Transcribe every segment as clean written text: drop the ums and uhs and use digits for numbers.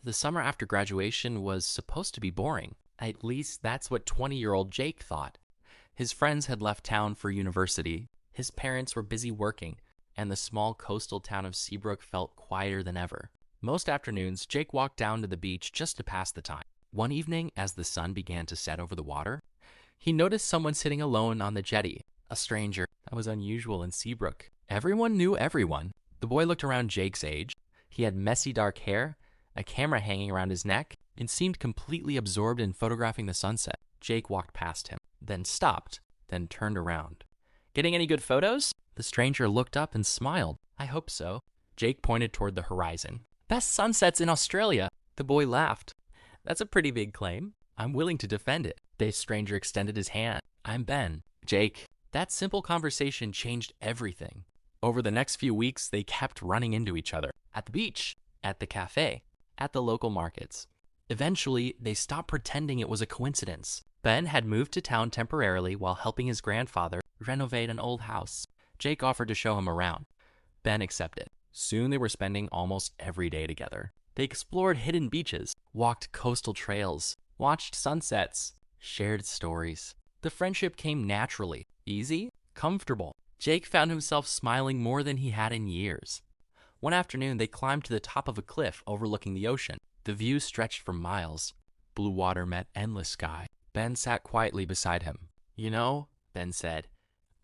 The summer after graduation was supposed to be boring. At least that's what 20-year-old Jake thought. His friends had left town for university, his parents were busy working, and the small coastal town of Seabrook felt quieter than ever. Most afternoons, Jake walked down to the beach just to pass the time. One evening, as the sun began to set over the water, he noticed someone sitting alone on the jetty, a stranger. That was unusual in Seabrook. Everyone knew everyone. The boy looked around Jake's age. He had messy dark hair, a camera hanging around his neck, and seemed completely absorbed in photographing the sunset. Jake walked past him, then stopped, then turned around. "Getting any good photos?" The stranger looked up and smiled. "I hope so." Jake pointed toward the horizon. "Best sunsets in Australia." The boy laughed. "That's a pretty big claim. I'm willing to defend it." The stranger extended his hand. "I'm Ben." "Jake." That simple conversation changed everything. Over the next few weeks, they kept running into each other. At the beach, at the cafe, at the local markets. Eventually, they stopped pretending it was a coincidence. Ben had moved to town temporarily while helping his grandfather renovate an old house. Jake offered to show him around. Ben accepted. Soon they were spending almost every day together. They explored hidden beaches, walked coastal trails, watched sunsets, shared stories. The friendship came naturally, easy, comfortable. Jake found himself smiling more than he had in years. One afternoon, they climbed to the top of a cliff overlooking the ocean. The view stretched for miles. Blue water met endless sky. Ben sat quietly beside him. "You know," Ben said,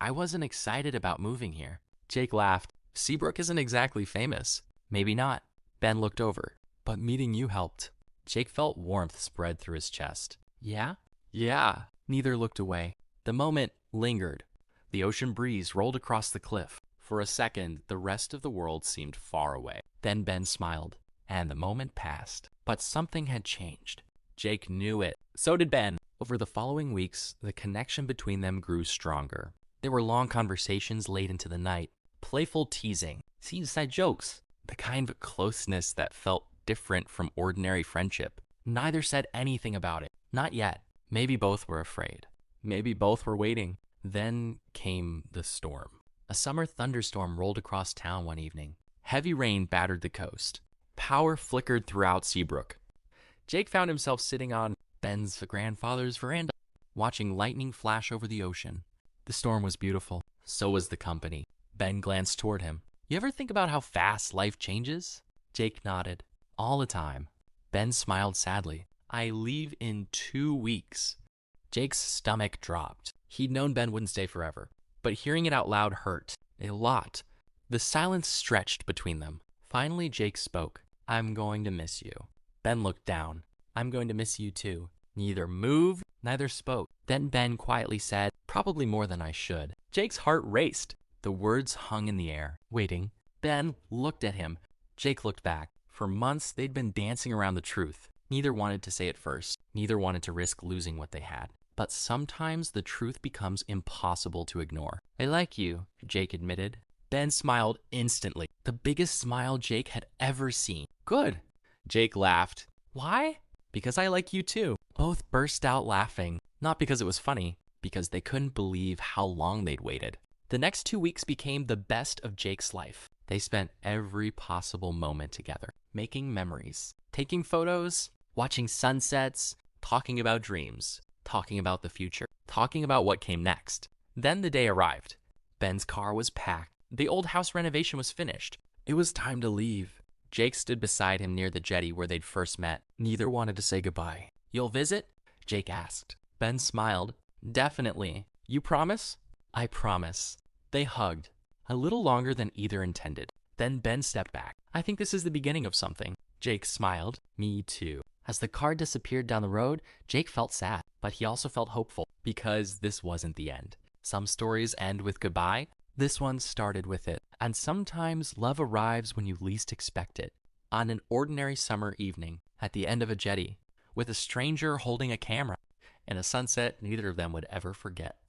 "I wasn't excited about moving here." Jake laughed. "Seabrook isn't exactly famous." "Maybe not." Ben looked over. "But meeting you helped." Jake felt warmth spread through his chest. "Yeah?" "Yeah." Neither looked away. The moment lingered. The ocean breeze rolled across the cliff. For a second, the rest of the world seemed far away. Then Ben smiled, and the moment passed. But something had changed. Jake knew it. So did Ben. Over the following weeks, the connection between them grew stronger. There were long conversations late into the night, playful teasing, inside jokes, the kind of closeness that felt different from ordinary friendship. Neither said anything about it. Not yet. Maybe both were afraid. Maybe both were waiting. Then came the storm. A summer thunderstorm rolled across town one evening. Heavy rain battered the coast. Power flickered throughout Seabrook. Jake found himself sitting on Ben's grandfather's veranda, watching lightning flash over the ocean. The storm was beautiful. So was the company. Ben glanced toward him. "You ever think about how fast life changes?" Jake nodded. "All the time." Ben smiled sadly. "I leave in 2 weeks." Jake's stomach dropped. He'd known Ben wouldn't stay forever, but hearing it out loud hurt. A lot. The silence stretched between them. Finally, Jake spoke. "I'm going to miss you." Ben looked down. "I'm going to miss you too." Neither moved, neither spoke. Then Ben quietly said, "Probably more than I should." Jake's heart raced. The words hung in the air, waiting. Ben looked at him. Jake looked back. For months, they'd been dancing around the truth. Neither wanted to say it first. Neither wanted to risk losing what they had. But sometimes the truth becomes impossible to ignore. "I like you," Jake admitted. Ben smiled instantly. The biggest smile Jake had ever seen. "Good." Jake laughed. "Why?" "Because I like you too." Both burst out laughing. Not because it was funny, because they couldn't believe how long they'd waited. The next 2 weeks became the best of Jake's life. They spent every possible moment together, making memories, taking photos, watching sunsets, talking about dreams, talking about the future, talking about what came next. Then the day arrived. Ben's car was packed. The old house renovation was finished. It was time to leave. Jake stood beside him near the jetty where they'd first met. Neither wanted to say goodbye. "You'll visit?" Jake asked. Ben smiled. "Definitely. You promise?" "I promise." They hugged, a little longer than either intended. Then Ben stepped back. "I think this is the beginning of something." Jake smiled. "Me too." As the car disappeared down the road, Jake felt sad, but he also felt hopeful, because this wasn't the end. Some stories end with goodbye. This one started with it. And sometimes love arrives when you least expect it. On an ordinary summer evening, at the end of a jetty, with a stranger holding a camera, and a sunset neither of them would ever forget.